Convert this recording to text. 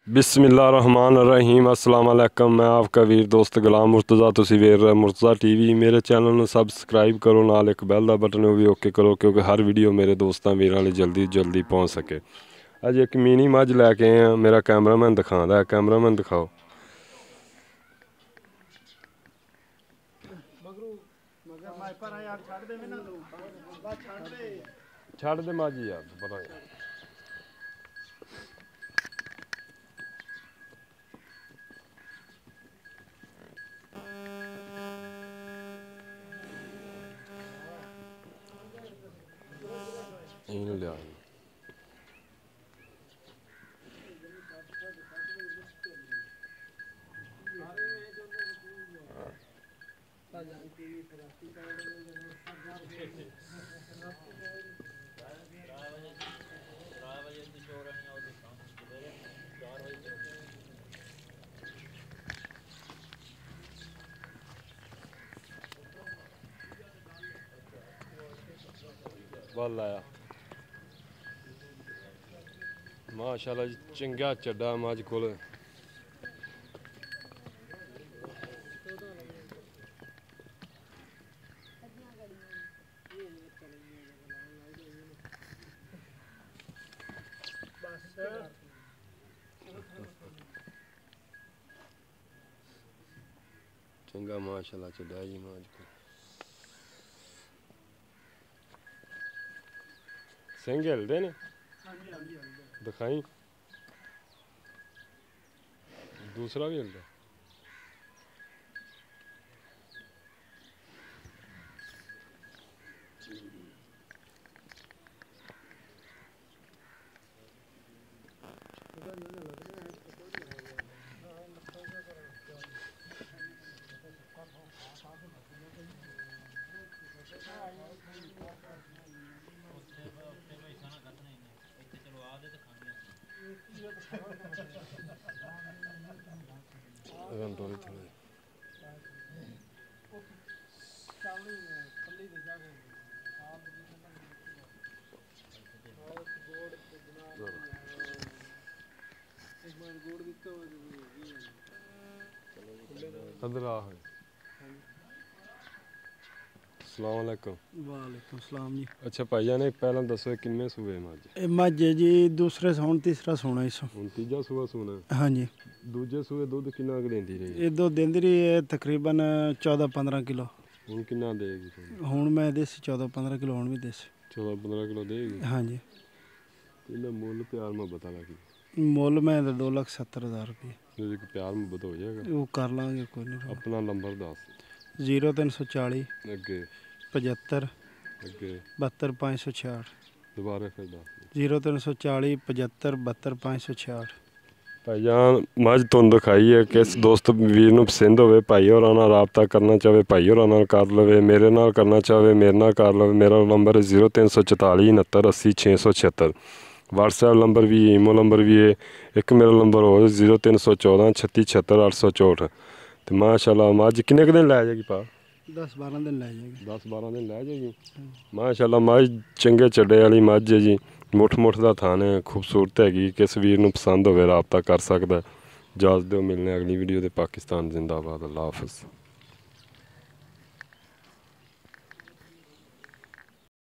बिस्मिल्लाहिर्रहमानिर्रहीम अस्सलाम वालेकुम। मैं आपका वीर दोस्त गुलाम मुर्तज़ा, तुसी वेख रहे मुर्तज़ा टीवी। मेरे चैनल में सबसक्राइब करो, नाल एक बैल का बटन भी ओके करो क्योंकि हर वीडियो मेरे दोस्तों वीरां जल्दी जल्दी पहुँच सके। अज एक मिनी मझ लैके आए हैं, मेरा कैमरामैन दिखाता है। कैमरामैन दिखाओ। छड़ दे मझ यार, पता नहीं लिया बल आया माशाल्लाह जी, चंगा चड्डा मझ कोल। चंगा माशाल्लाह चड्डा जी मझ को। सिंह हिलदे ने, दिखाई दूसरा भी हिलदा। अस्सलाम वालेकुम। वालेकुम सलाम जी। अच्छा भाईजान, पहला दसो किन्ने सूए मझ? मझ जी दूसरे सौन तीसरा सोना इस हुण तीजा सूआ सूना? हाँ जी। दूजे सूए दुध किन्ना क देंदी रही? ये दुध देंदी रही है तकरीबन 14-15 किलो। हुण किन्ना देगी? हुण मैं देसी 14-15 किलो हुण भी देसी 14-15 किलो देगी। हाँ जी। इन्हें मुल प्यार मोहब्बत लगी? मुल मैं 2,70,000 रुपये। प्यार मोहब्बत हो जाएगा? वो कर लाँगे कोई नहीं। अपना नंबर दस। 0340 अगे 75 अगे 72 566। दोबारा फिर दस। 0340 75 72 566। भाईजान मझ तुम दिखाई है, किस दोस्त वीर नूं पसंद होवे भाई होरां नाल राबता करना चाहे भाई होरां नाल कर लवे, मेरे नाल करना चाहे मेरे नाल कर लवे। मेरा नंबर है 0344 69 80 676। व्हाट्सएप नंबर भी, ईमो नंबर भी है। एक मेरा नंबर हो 0314 36 76 864। तो माशाल्लाह मझ किन्ने दिन लै जाएगी पा? 10-12 दिन लै जाएगी। 10-12 दिन लै जाएगी। माशाल्लाह मझ चंगे चड्डे वाली मझ है जी। मुठ मुठ का थान है, खूबसूरत हैगी। किस वीर नूं पसंद होवे राबता कर सकदा। इजाज़त दो, मिलने अगली वीडियो दे। पाकिस्तान जिंदाबाद। अल्लाह हाफिज़।